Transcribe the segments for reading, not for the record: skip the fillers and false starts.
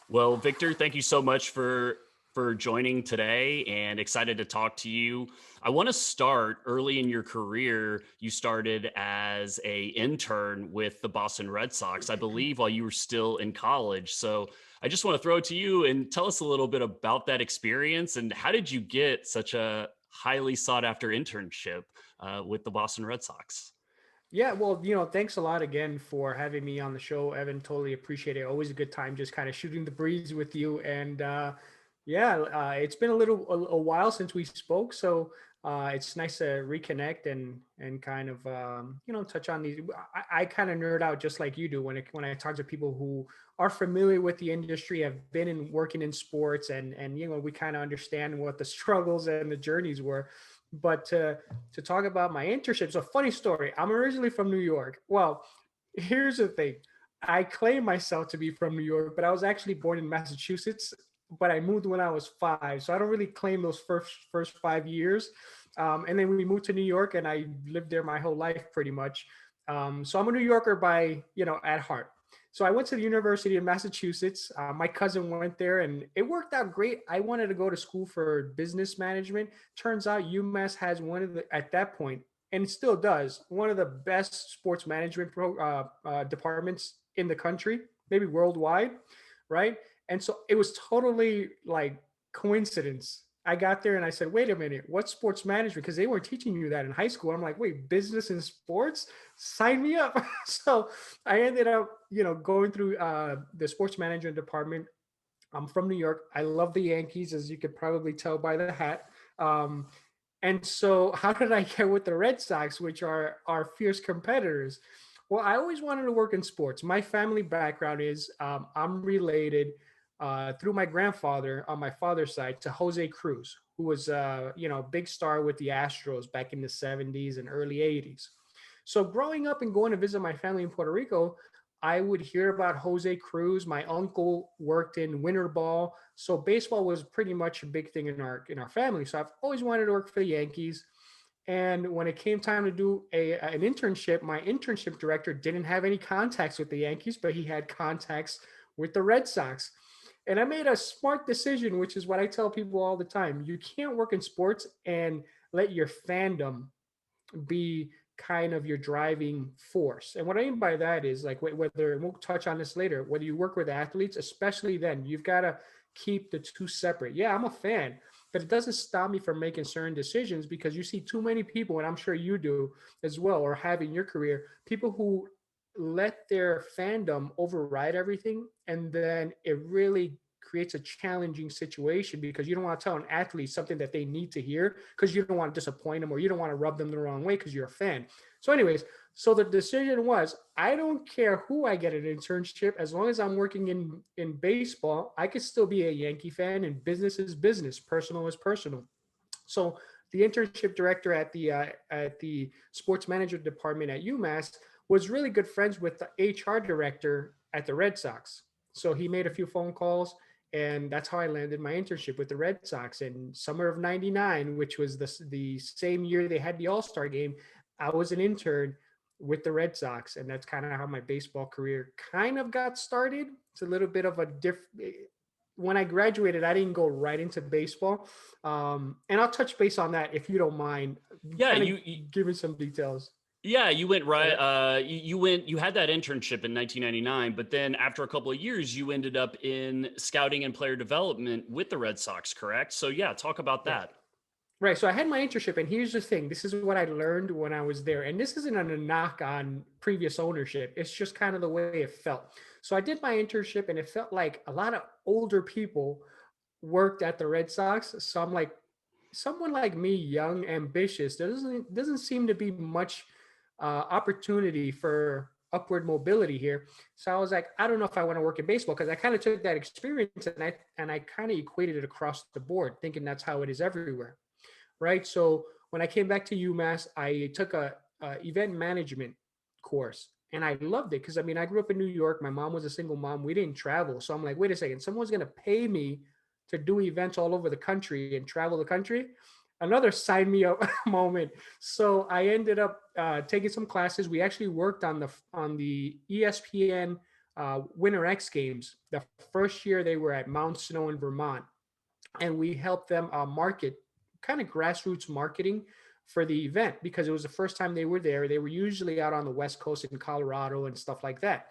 Well, Victor, thank you so much for joining today and excited to talk to you. I want to start early in your career. You started as a intern with the Boston Red Sox, I believe, while you were still in college. So I just want to throw it to you and tell us a little bit about that experience and how did you get such a highly sought after internship with the Boston Red Sox? Yeah, well, thanks a lot again for having me on the show, Evan. Totally appreciate it. Always a good time just kind of shooting the breeze with you. And yeah, it's been a while since we spoke, so it's nice to reconnect and kind of touch on these. I kind of nerd out just like you do when I talk to people who are familiar with the industry, have been in working in sports, and we kind of understand what the struggles and the journeys were. But to talk about my internship. So, funny story. I'm originally from New York. Well, here's the thing. I claim myself to be from New York, but I was actually born in Massachusetts. But I moved when I was 5, so I don't really claim those first 5 years. And then we moved to New York, and I lived there my whole life pretty much. So I'm a New Yorker by at heart. So I went to the University of Massachusetts. My cousin went there, and it worked out great. I wanted to go to school for business management. Turns out UMass has one of the at that point, and it still does, one of the best sports management departments in the country, maybe worldwide, right? And so it was totally like coincidence. I got there and I said, wait a minute, what's sports management? Because they weren't teaching you that in high school. I'm like, wait, business and sports? Sign me up. So I ended up, going through the sports management department. I'm from New York. I love the Yankees, as you could probably tell by the hat. Um, and so, how did I get with the Red Sox, which are our fierce competitors? Well, I always wanted to work in sports. My family background is I'm related through my grandfather on my father's side to Jose Cruz, who was a big star with the Astros back in the 70s and early 80s. So growing up and going to visit my family in Puerto Rico, I would hear about Jose Cruz. My uncle worked in winter ball, so baseball was pretty much a big thing in our family. So I've always wanted to work for the Yankees. And when it came time to do an internship, my internship director didn't have any contacts with the Yankees, but he had contacts with the Red Sox. And I made a smart decision, which is what I tell people all the time. You can't work in sports and let your fandom be kind of your driving force. And what I mean by that is like whether, and we'll touch on this later, whether you work with athletes, especially then, you've got to keep the two separate. Yeah, I'm a fan, but it doesn't stop me from making certain decisions because you see too many people, and I'm sure you do as well, or have in your career, people who let their fandom override everything. And then it really creates a challenging situation because you don't want to tell an athlete something that they need to hear because you don't want to disappoint them or you don't want to rub them the wrong way because you're a fan. So, anyways, so the decision was I don't care who I get an internship as long as I'm working in baseball. I could still be a Yankee fan, and business is business, personal is personal. So the internship director at the sports management department at UMass was really good friends with the HR director at the Red Sox. So he made a few phone calls, and that's how I landed my internship with the Red Sox in summer of '99, which was the same year they had the All Star game. I was an intern with the Red Sox, and that's kind of how my baseball career kind of got started. It's a little bit of a different. When I graduated, I didn't go right into baseball, and I'll touch base on that if you don't mind, Yeah, kind of you giving some details. Yeah, you went Is that right. it? You had that internship in 1999, but then after a couple of years, you ended up in scouting and player development with the Red Sox, correct? So yeah, talk about Yeah. that. Right. So I had my internship, and here's the thing: this is what I learned when I was there, and this isn't a knock on previous ownership. It's just kind of the way it felt. So I did my internship, and it felt like a lot of older people worked at the Red Sox. So I'm like, someone like me, young, ambitious, there doesn't seem to be much opportunity for upward mobility here. So I was like, I don't know if I want to work in baseball because I kind of took that experience and I kind of equated it across the board, thinking that's how it is everywhere, right? So when I came back to UMass, I took a event management course. And I loved it because I mean I grew up in New York. My mom was a single mom. We didn't travel, so I'm like, wait a second, someone's gonna pay me to do events all over the country and travel the country. Another sign me up moment. So I ended up taking some classes. We actually worked on the ESPN Winter X Games. The first year they were at Mount Snow in Vermont, and we helped them market, kind of grassroots marketing for the event, because it was the first time they were there. They were usually out on the West Coast in Colorado and stuff like that.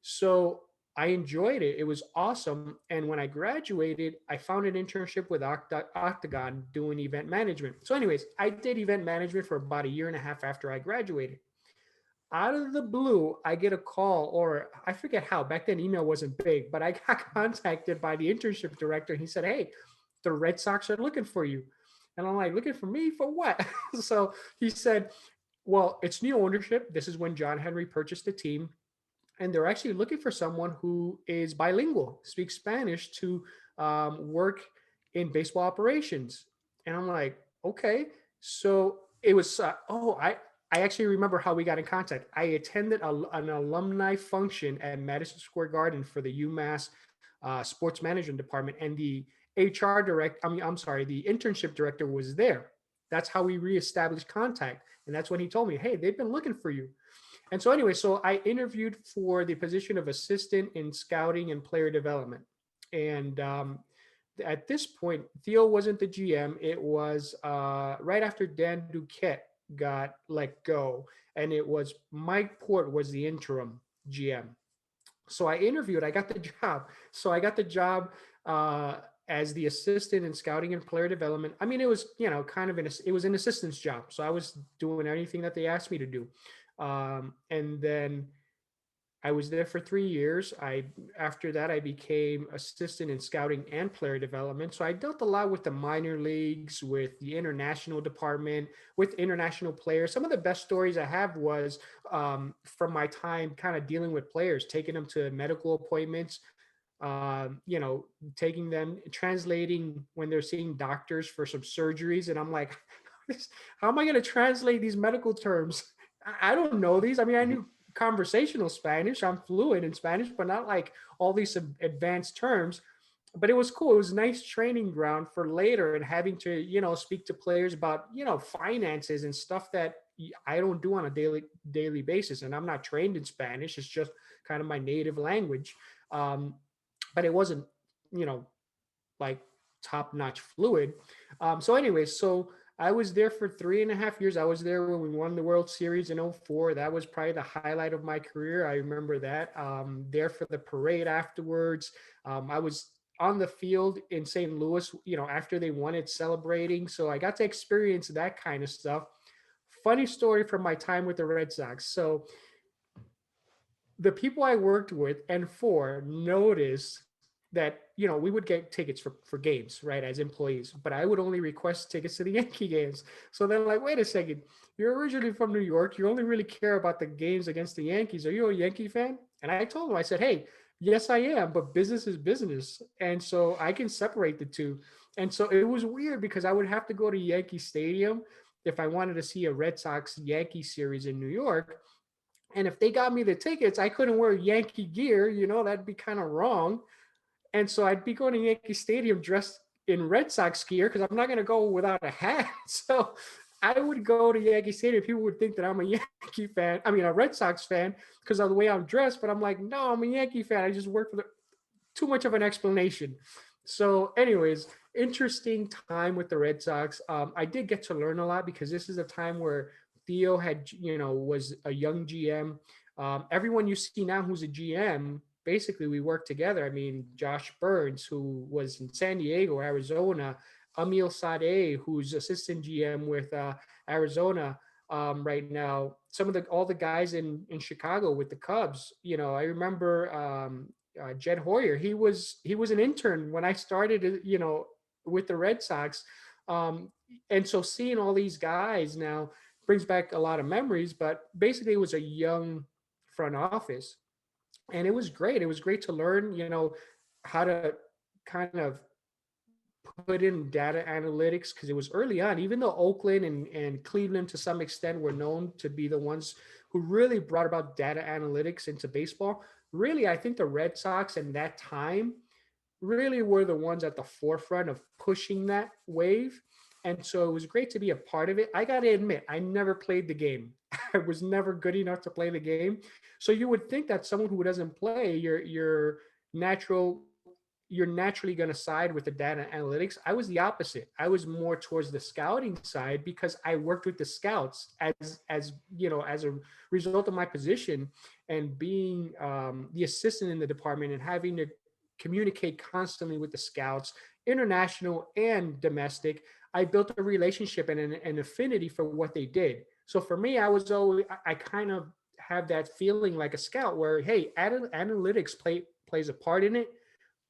So I enjoyed it. It was awesome. And when I graduated, I found an internship with Octagon doing event management. So, anyways, I did event management for about a year and a half after I graduated. Out of the blue, I get a call, or I forget how. Back then, email wasn't big, but I got contacted by the internship director. And he said, "Hey, the Red Sox are looking for you." And I'm like, "Looking for me for what?" So he said, "Well, it's new ownership. This is when John Henry purchased the team, and they're actually looking for someone who is bilingual, speaks Spanish, to work in baseball operations." And I'm like, "Okay." So it was, I actually remember how we got in contact. I attended an alumni function at Madison Square Garden for the UMass sports management department, and the HR direct, I mean, I'm sorry, the internship director was there. That's how we reestablished contact. And that's when he told me, "Hey, they've been looking for you." And so, anyway, so I interviewed for the position of assistant in scouting and player development. And at this point, Theo wasn't the GM. It was right after Dan Duquette got let go, and it was Mike Port was the interim GM. So I interviewed. I got the job. So I got the job as the assistant in scouting and player development. I mean, it was, kind of it was an assistant's job. So I was doing anything that they asked me to do. And then I was there for 3 years. After that I became assistant in scouting and player development. So I dealt a lot with the minor leagues, with the international department, with international players. Some of the best stories I have was from my time kind of dealing with players, taking them to medical appointments, you know, taking them, translating when they're seeing doctors for some surgeries. And I'm like, how am I going to translate these medical terms? I don't know these. I mean, I Mhm. knew conversational Spanish. I'm fluent in Spanish, but not like all these advanced terms. But it was cool. It was a nice training ground for later, and having to, speak to players about, finances and stuff that I don't do on a daily basis. And I'm not trained in Spanish. It's just kind of my native language. Um, but it wasn't, you know, like top notch fluid. So, anyways, so I was there for 3.5 years. I was there when we won the World Series in '04. That was probably the highlight of my career. I remember that. There for the parade afterwards. I was on the field in St. Louis, after they won it, celebrating. So I got to experience that kind of stuff. Funny story from my time with the Red Sox. So the people I worked with and for noticed that, we would get tickets for games, right, as employees, but I would only request tickets to the Yankee games. So they're like, "Wait a second, you're originally from New York, you only really care about the games against the Yankees. Are you a Yankee fan?" And I told them, I said, "Hey, yes I am, but business is business, and so I can separate the two." And so it was weird because I would have to go to Yankee Stadium if I wanted to see a Red Sox Yankee series in New York. And if they got me the tickets, I couldn't wear Yankee gear, that'd be kind of wrong. And so I'd be going to Yankee Stadium dressed in Red Sox gear because I'm not going to go without a hat. So I would go to Yankee Stadium. People would think that I'm a Yankee fan. I mean, a Red Sox fan because of the way I'm dressed. But I'm like, no, I'm a Yankee fan. I just work for the, too much of an explanation. So, anyways, interesting time with the Red Sox. I did get to learn a lot because this is a time where Theo had, was a young GM. Everyone you see now who's a GM, basically we work together. I mean, Josh Burns, who was in San Diego, Arizona, Emil Sade, who's assistant GM with Arizona right now. Some of all the guys in Chicago with the Cubs. I remember Jed Hoyer. He was an intern when I started, with the Red Sox. And so seeing all these guys now brings back a lot of memories. But basically, it was a young front office, and it was great. It was great to learn, how to kind of put in data analytics because it was early on. Even though Oakland and Cleveland to some extent were known to be the ones who really brought about data analytics into baseball, really, I think the Red Sox in that time really were the ones at the forefront of pushing that wave. And so it was great to be a part of it. I got to admit, I never played the game. I was never good enough to play the game. So you would think that someone who doesn't play, natural you're naturally going to side with the data analytics. I was the opposite. I was more towards the scouting side because I worked with the scouts as a result of my position and being the assistant in the department and having to communicate constantly with the scouts, international and domestic. I built a relationship and an affinity for what they did. So for me, I kind of have that feeling like a scout where, hey, analytics plays a part in it,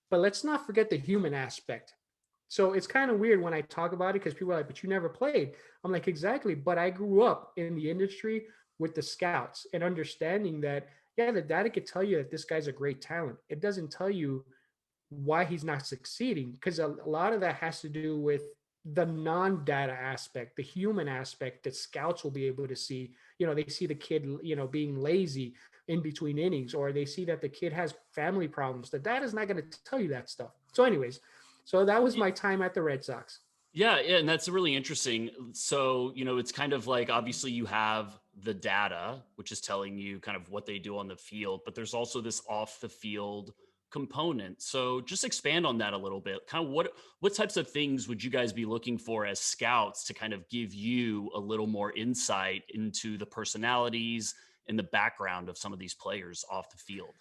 but let's not forget the human aspect. So it's kind of weird when I talk about it because people are like, but you never played. I'm like, exactly. But I grew up in the industry with the scouts and understanding that, yeah, the data could tell you that this guy's a great talent. It doesn't tell you why he's not succeeding because a lot of that has to do with the non-data aspect, the human aspect that scouts will be able to see. They see the kid being lazy in between innings, or they see that the kid has family problems. The data's not going to tell you that stuff. So anyways, so that was my time at the Red Sox. Yeah, yeah, and that's really interesting. So, it's kind of like obviously you have the data, which is telling you kind of what they do on the field, but there's also this off the field component. So, just expand on that a little bit. Kind of what types of things would you guys be looking for as scouts to kind of give you a little more insight into the personalities and the background of some of these players off the field?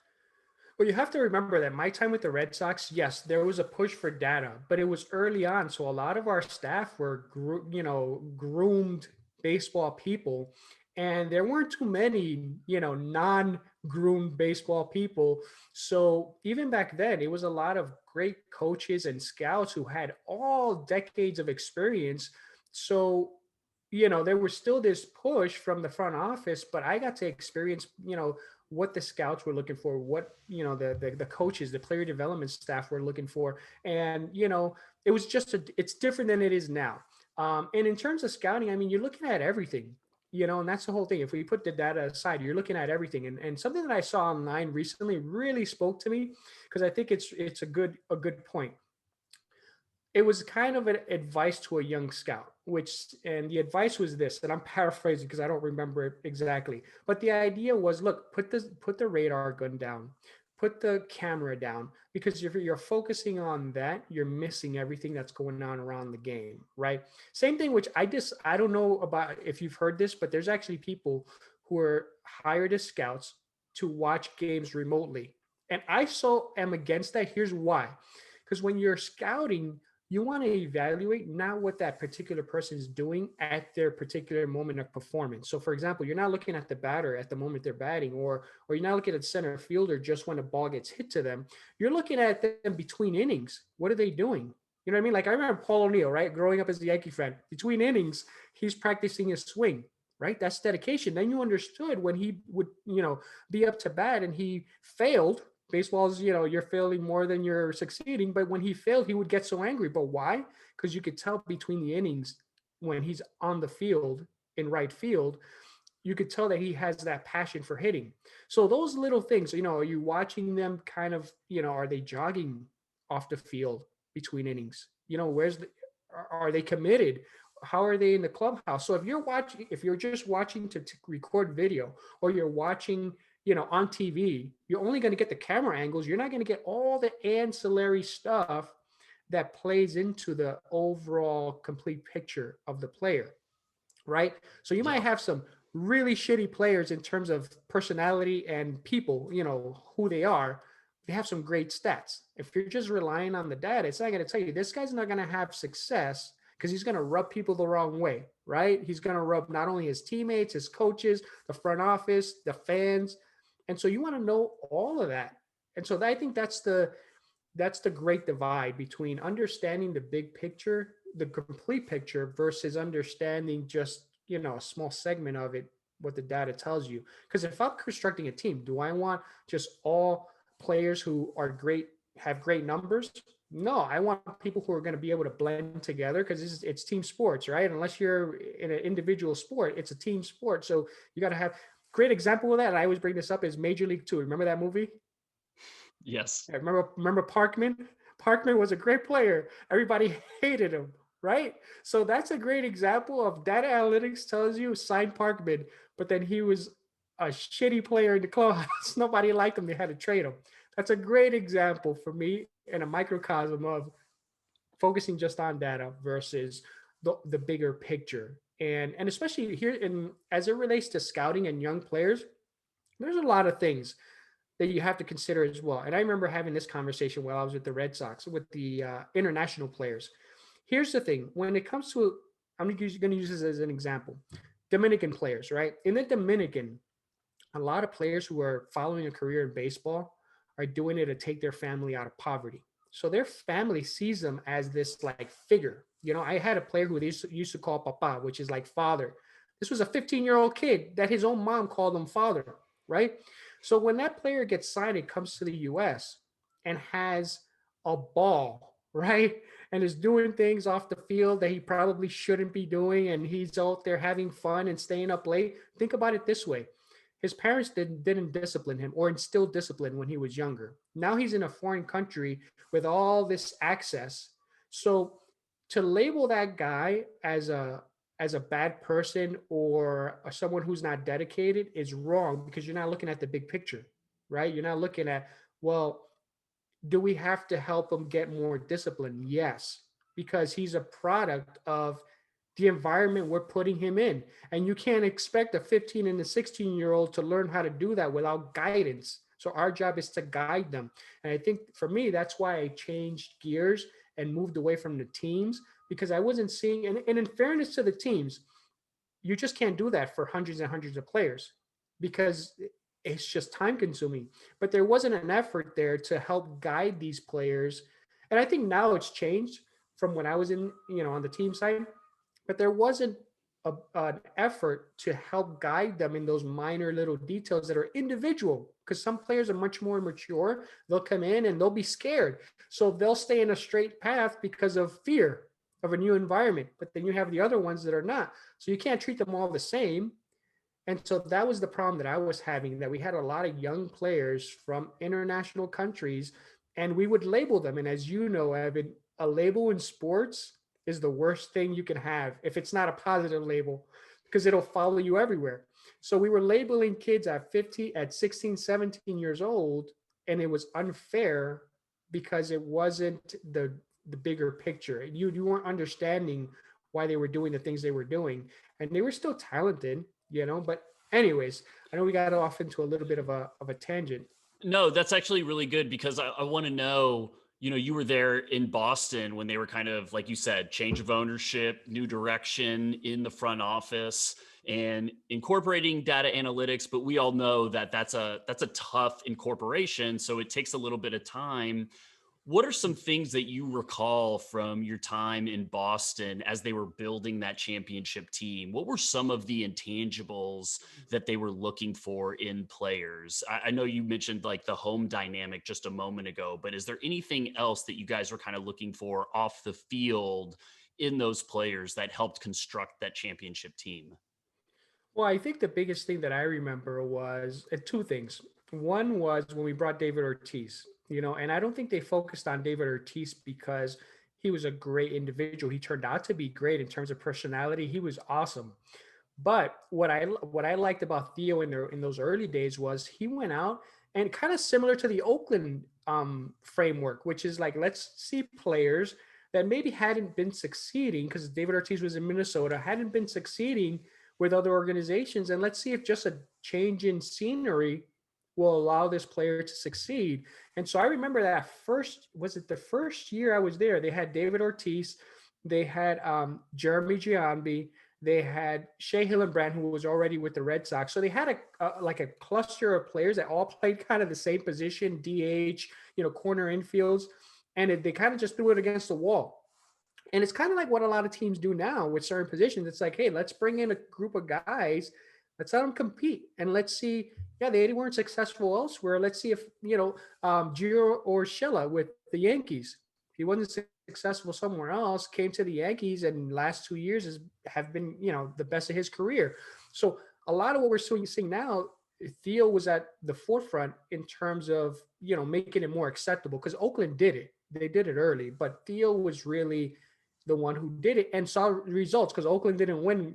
Well, you have to remember that my time with the Red Sox, yes, there was a push for data, but it was early on. So a lot of our staff were, groomed baseball people, and there weren't too many, non-groomed baseball people. So even back then, it was a lot of great coaches and scouts who had all decades of experience. So there was still this push from the front office, but I got to experience, what the scouts were looking for, what the coaches, the player development staff were looking for, and it's different than it is now. And in terms of scouting, I mean, you're looking at everything, and that's the whole thing. If we put the data aside, you're looking at everything, and something that I saw online recently really spoke to me because I think it's a good point. It was kind of an advice to a young scout, and the advice was this, and I'm paraphrasing because I don't remember it exactly, but the idea was, look, put the radar gun down, put the camera down, because if you're focusing on that, you're missing everything that's going on around the game, right? Same thing, which I don't know about if you've heard this, but there's actually people who are hired as scouts to watch games remotely, and I so am against that. Here's why: because when you're scouting, you want to evaluate not what that particular person is doing at their particular moment of performance. So, for example, you're not looking at the batter at the moment they're batting, or you're not looking at the center fielder just when a ball gets hit to them. You're looking at them between innings. What are they doing? You know what I mean? Like I remember Paul O'Neill, right? Growing up as a Yankee fan, between innings, he's practicing his swing, right? That's dedication. Then you understood when he would, be up to bat and he failed. Baseball's, you're failing more than you're succeeding. But when he failed, he would get so angry. But why? Because you could tell between the innings when he's on the field in right field, you could tell that he has that passion for hitting. So those little things, are you watching them kind of, are they jogging off the field between innings? Are they committed? How are they in the clubhouse? So if you're just watching to record video, or you're watching, on TV, you're only going to get the camera angles. You're not going to get all the ancillary stuff that plays into the overall complete picture of the player, right? So you might Yeah. have some really shitty players in terms of personality and people, who they are. They have some great stats. If you're just relying on the data, it's not going to tell you this guy's not going to have success because he's going to rub people the wrong way, right? He's going to rub not only his teammates, his coaches, the front office, the fans. And so you want to know all of that. And so I think that's the great divide between understanding the big picture, the complete picture, versus understanding just, a small segment of it, what the data tells you. Because if I'm constructing a team, do I want just all players who are great, have great numbers? No, I want people who are going to be able to blend together because it's team sports, right? Unless you're in an individual sport, it's a team sport. So you got to have great example of that. And I always bring this up is Major League Two. Remember that movie? Yes. I remember Parkman. Parkman was a great player. Everybody hated him, right? So that's a great example of data analytics tells you sign Parkman, but then he was a shitty player in the clubhouse. Nobody liked him. They had to trade him. That's a great example for me and a microcosm of focusing just on data versus the bigger picture. And especially here in as it relates to scouting and young players, there's a lot of things that you have to consider as well. And I remember having this conversation while I was with the Red Sox with the international players. Here's the thing: when it comes to, I'm going to use this as an example. Dominican players, right? In the Dominican, a lot of players who are following a career in baseball are doing it to take their family out of poverty. So their family sees them as this like figure. You know, I had a player who they used to call papa, which is like father. This was a 15-year-old kid that his own mom called him father, right? So when that player gets signed and comes to the US and has a ball, right? And is doing things off the field that he probably shouldn't be doing, and he's out there having fun and staying up late. Think about it this way: his parents didn't discipline him or instill discipline when he was younger. Now he's in a foreign country with all this access. So to label that guy as a bad person or someone who's not dedicated is wrong because you're not looking at the big picture, right? You're not looking at, well, do we have to help him get more discipline? Yes, because he's a product of the environment we're putting him in. And you can't expect a 15 and a 16-year-old to learn how to do that without guidance. So our job is to guide them. And I think for me, that's why I changed gears and moved away from the teams because I wasn't seeing, and in fairness to the teams, you just can't do that for hundreds and hundreds of players because it's just time consuming. But there wasn't an effort there to help guide these players. And I think now it's changed from when I was in, on the team side, but there wasn't an effort to help guide them in those minor little details that are individual because some players are much more mature. They'll come in and they'll be scared. So they'll stay in a straight path because of fear of a new environment. But then you have the other ones that are not. So you can't treat them all the same. And so that was the problem that I was having, that we had a lot of young players from international countries and we would label them. And as you know, Evan, a label in sports is the worst thing you can have if it's not a positive label because it'll follow you everywhere. So we were labeling kids at 50, at 16, 17 years old, and it was unfair because it wasn't the bigger picture. You weren't understanding why they were doing the things they were doing. And they were still talented, but anyways, I know we got off into a little bit of a tangent. No, that's actually really good because I want to know, you were there in Boston when they were kind of, like you said, change of ownership, new direction in the front office and incorporating data analytics. But we all know that that's a tough incorporation. So it takes a little bit of time. What are some things that you recall from your time in Boston as they were building that championship team? What were some of the intangibles that they were looking for in players? I know you mentioned like the home dynamic just a moment ago, but is there anything else that you guys were kind of looking for off the field in those players that helped construct that championship team? Well, I think the biggest thing that I remember was two things. One was when we brought David Ortiz, and I don't think they focused on David Ortiz because he was a great individual. He turned out to be great in terms of personality. He was awesome. But what I liked about Theo in those early days was he went out and kind of similar to the Oakland framework, which is like, let's see players that maybe hadn't been succeeding because David Ortiz was in Minnesota, hadn't been succeeding with other organizations, and let's see if just a change in scenery will allow this player to succeed. And so I remember that was it the first year I was there? They had David Ortiz, they had Jeremy Giambi, they had Shea Hillenbrand, who was already with the Red Sox. So they had like a cluster of players that all played kind of the same position, DH, corner infields, and they kind of just threw it against the wall. And it's kind of like what a lot of teams do now with certain positions. It's like, hey, let's bring in a group of guys, let's let them compete, and let's see. Yeah, they weren't successful elsewhere. Let's see if Gio Urshela with the Yankees, he wasn't successful somewhere else, came to the Yankees, and last 2 years have been the best of his career. So a lot of what we're seeing now, Theo was at the forefront in terms of making it more acceptable because Oakland did it. They did it early, but Theo was really the one who did it and saw results, because Oakland didn't win,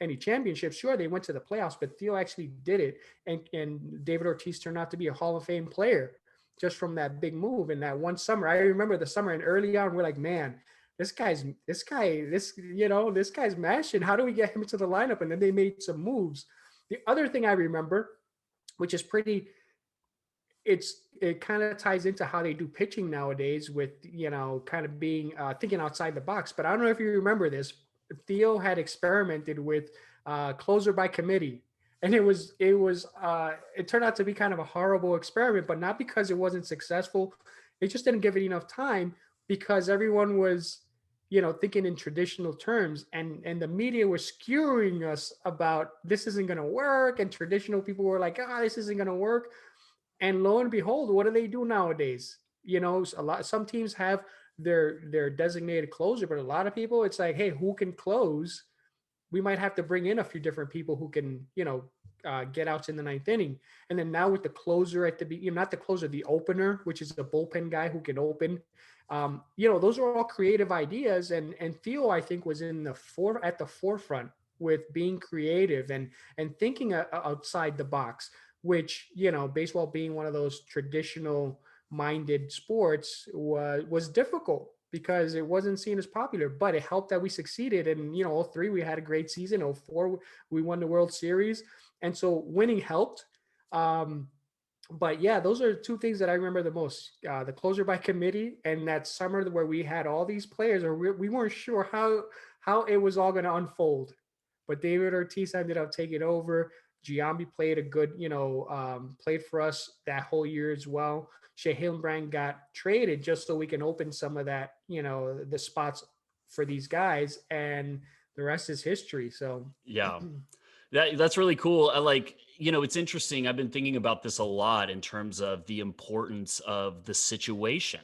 any championships. Sure, they went to the playoffs, but Theo actually did it. And David Ortiz turned out to be a Hall of Fame player just from that big move in that one summer. I remember the summer, and early on, we're like, man, this guy's mashing. How do we get him into the lineup? And then they made some moves. The other thing I remember, which is pretty, it kind of ties into how they do pitching nowadays with, kind of being thinking outside the box. But I don't know if you remember this. Theo had experimented with closer by committee, and it turned out to be kind of a horrible experiment, but not because it wasn't successful. It just didn't give it enough time, because everyone was, thinking in traditional terms, and the media was skewering us about this isn't going to work, and traditional people were like, this isn't going to work. And lo and behold, what do they do nowadays? Some teams have their designated closer, but a lot of people, it's like, hey, who can close? We might have to bring in a few different people who can, get outs in the ninth inning. And then now with the closer at the beginning, not the closer, the opener, which is the bullpen guy who can open. Those are all creative ideas. And Theo, I think, was at the forefront with being creative and thinking outside the box, which, baseball being one of those traditional minded sports was difficult because it wasn't seen as popular, but it helped that we succeeded. And, 03, we had a great season. 04, we won the World Series. And so winning helped. But yeah, those are two things that I remember the most, the closer by committee, and that summer where we had all these players, or we weren't sure how it was all going to unfold. But David Ortiz ended up taking over. Giambi played a good, played for us that whole year as well. Shea Hillenbrand got traded just so we can open some of that, the spots for these guys, and the rest is history. So Yeah. That's really cool. It's interesting. I've been thinking about this a lot in terms of the importance of the situation.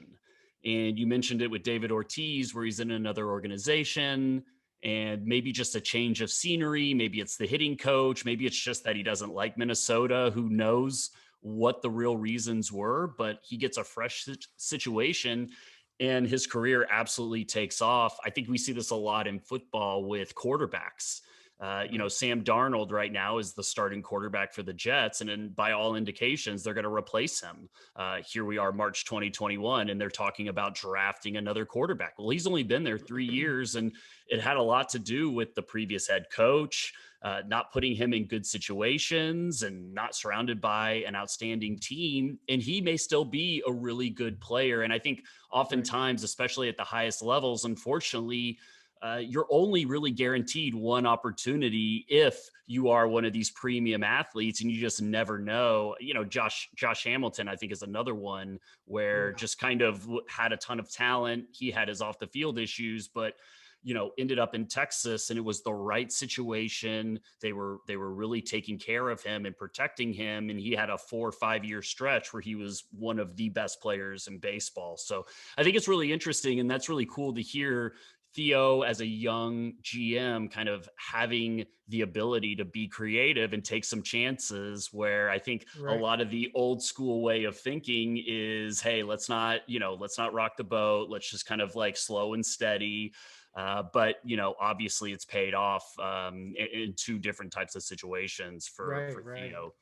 And you mentioned it with David Ortiz, where he's in another organization and maybe just a change of scenery. Maybe it's the hitting coach. Maybe it's just that he doesn't like Minnesota. Who knows what the real reasons were, but he gets a fresh situation and his career absolutely takes off. I think we see this a lot in football with quarterbacks. Sam Darnold right now is the starting quarterback for the Jets, and by all indications, they're going to replace him. Here we are, March 2021, and they're talking about drafting another quarterback. Well, he's only been there 3 years, and it had a lot to do with the previous head coach not putting him in good situations and not surrounded by an outstanding team. And he may still be a really good player. And I think oftentimes, especially at the highest levels, unfortunately, you're only really guaranteed one opportunity if you are one of these premium athletes, and you just never know. Josh Hamilton, I think, is another one where just kind of had a ton of talent. He had his off the field issues, but ended up in Texas, and it was the right situation. They were really taking care of him and protecting him. And he had a 4 or 5 year stretch where he was one of the best players in baseball. So I think it's really interesting, and that's really cool to hear Theo as a young GM kind of having the ability to be creative and take some chances, where I think a lot of the old school way of thinking is, hey, let's not rock the boat. Let's just kind of like slow and steady. But obviously it's paid off in two different types of situations for Theo.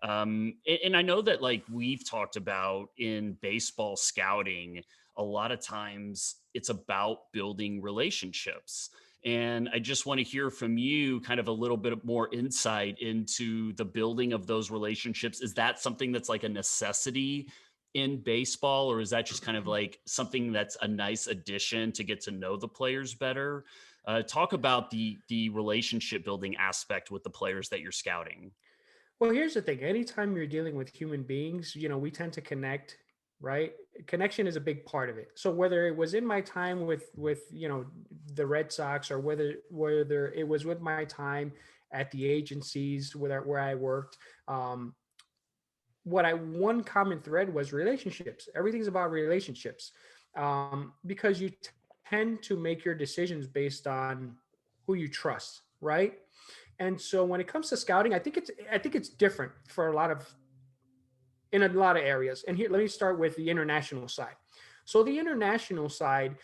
And I know that, like, we've talked about in baseball scouting, a lot of times it's about building relationships. And I just want to hear from you kind of a little bit more insight into the building of those relationships. Is that something that's like a necessity in baseball, or is that just kind of like something that's a nice addition to get to know the players better? Talk about the relationship building aspect with the players that you're scouting. Well, here's the thing. Anytime you're dealing with human beings, we tend to connect, right? Connection is a big part of it. So whether it was in my time with the Red Sox, or whether it was with my time at the agencies where I worked, one common thread was relationships. Everything's about relationships, because you tend to make your decisions based on who you trust, right? And so when it comes to scouting, I think it's different for in a lot of areas. And here, let me start with the international side. So the international side,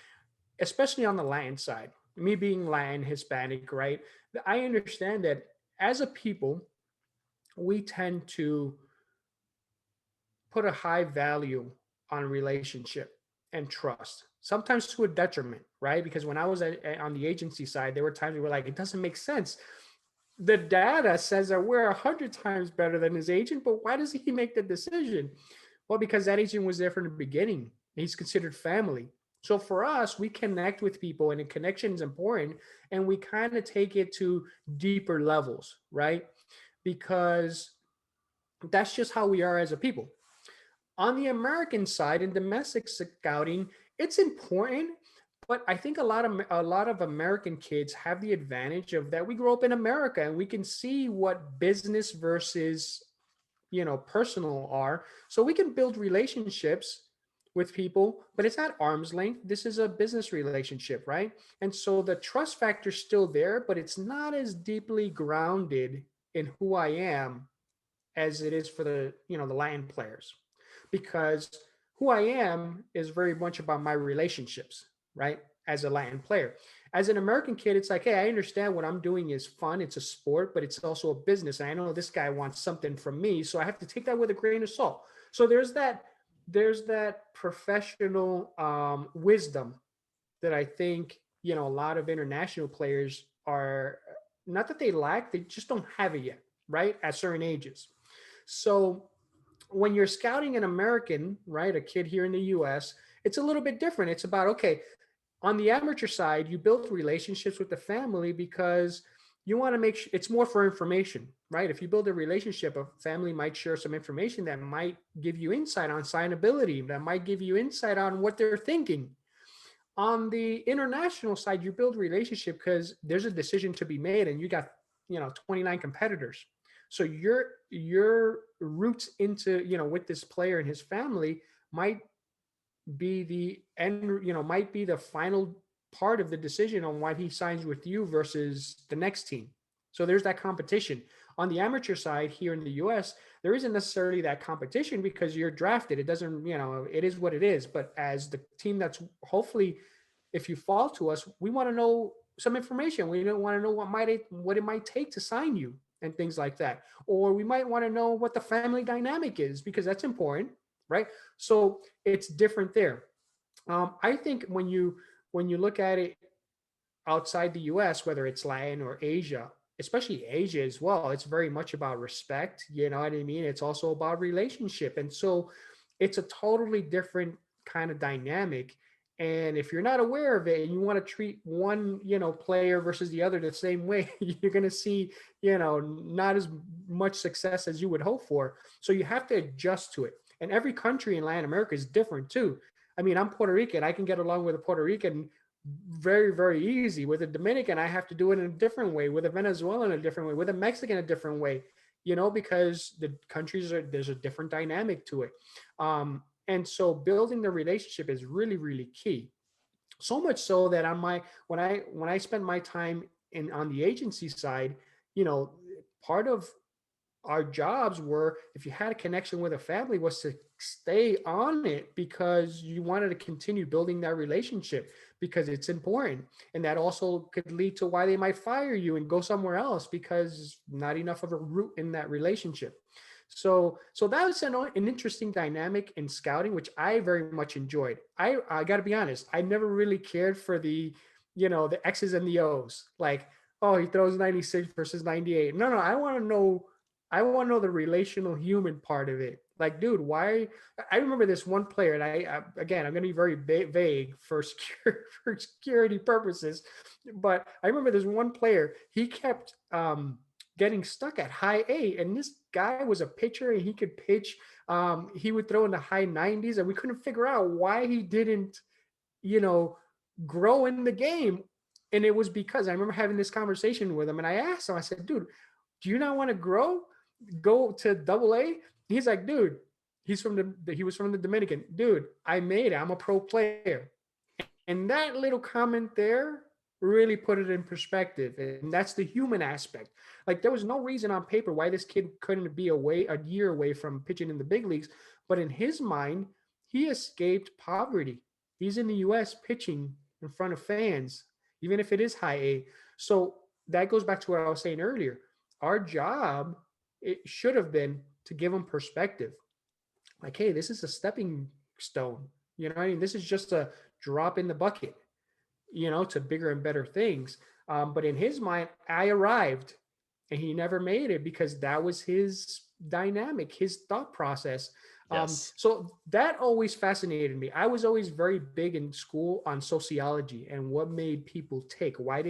especially on the Latin side, me being Latin, Hispanic, right? I understand that as a people, we tend to put a high value on relationship and trust, sometimes to a detriment, right? Because when I was on the agency side, there were times we were like, it doesn't make sense. The data says that we're 100 times better than his agent, but why does he make the decision? Well, because that agent was there from the beginning. He's considered family. So for us, we connect with people, and a connection is important, and we kind of take it to deeper levels, right? Because that's just how we are as a people. On the American side, in domestic scouting, it's important, but I think a lot of American kids have the advantage of that we grew up in America and we can see what business versus personal are. So we can build relationships with people, but it's at arm's length. This is a business relationship, right? And so the trust factor's still there, but it's not as deeply grounded in who I am as it is for the Latin players, because who I am is very much about my relationships, right? As a Latin player, as an American kid, it's like, hey, I understand what I'm doing is fun. It's a sport, but it's also a business, and I know this guy wants something from me, so I have to take that with a grain of salt. So there's that professional wisdom that I think a lot of international players are not that they lack, they just don't have it yet, right? At certain ages. So when you're scouting an American, right, a kid here in the US, it's a little bit different. It's about, okay, on the amateur side, you build relationships with the family because you want to make sure it's more for information, right? If you build a relationship, a family might share some information that might give you insight on signability, that might give you insight on what they're thinking. On the international side, you build relationship because there's a decision to be made, and you got 29 competitors. So your roots into with this player and his family might be the end, might be the final part of the decision on why he signs with you versus the next team. So there's that competition. On the amateur side here in the US, there isn't necessarily that competition because you're drafted. It doesn't, it is what it is. But as the team that's hopefully, if you fall to us, we want to know some information. We don't want to know what it might take to sign you and things like that. Or we might want to know what the family dynamic is because that's important, right? So it's different there. I think when you look at it outside the US, whether it's Latin or Asia, especially Asia as well, it's very much about respect. You know what I mean? It's also about relationship. And so it's a totally different kind of dynamic. And if you're not aware of it and you want to treat one, player versus the other the same way, you're going to see, not as much success as you would hope for. So you have to adjust to it. And every country in Latin America is different too. I mean, I'm Puerto Rican. I can get along with a Puerto Rican very, very easy. With a Dominican, I have to do it in a different way. With a Venezuelan, a different way. With a Mexican, a different way. Because the countries there's a different dynamic to it. And so building the relationship is really, really key. So much so that when I spend my time on the agency side, you know, part of our jobs were, if you had a connection with a family, was to stay on it because you wanted to continue building that relationship because it's important. And that also could lead to why they might fire you and go somewhere else because not enough of a root in that relationship. So that was an interesting dynamic in scouting, which I very much enjoyed. I got to be honest, I never really cared for the X's and the O's, like, oh, he throws 96 versus 98. No, I want to know the relational human part of it. Like, dude, why? I remember this one player, and again, I'm going to be very vague for for security purposes, but I remember this one player. He kept getting stuck at high A, and this guy was a pitcher, and he could pitch. He would throw in the high 90s, and we couldn't figure out why he didn't, you know, grow in the game. And it was because I remember having this conversation with him, and I asked him, I said, dude, do you not want to grow? Go to double A? He's like, dude, he was from the Dominican. Dude, I made it. I'm a pro player. And that little comment there really put it in perspective. And that's the human aspect. Like, there was no reason on paper why this kid couldn't be a year away from pitching in the big leagues. But in his mind, he escaped poverty. He's in the US pitching in front of fans, even if it is high A. So that goes back to what I was saying earlier. Our job, it should have been to give them perspective. Like, hey, this is a stepping stone. You know what I mean? This is just a drop in the bucket, to bigger and better things. But in his mind, I arrived and he never made it because that was his dynamic, his thought process. Yes. So that always fascinated me. I was always very big in school on sociology and what made people tick, why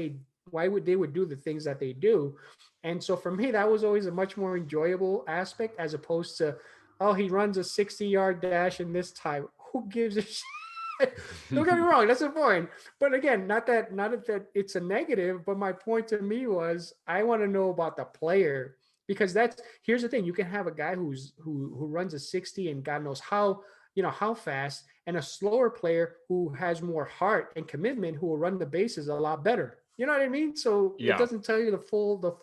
would they would do the things that they do. And so for me, that was always a much more enjoyable aspect as opposed to, oh, he runs a 60-yard dash in this time. Who gives a shit? Don't get me wrong, that's important. But again, not that it's a negative, but my point to me was I want to know about the player because here's the thing. You can have a guy who runs a 60 and God knows how fast, and a slower player who has more heart and commitment who will run the bases a lot better. You know what I mean? So it Yeah. doesn't tell you the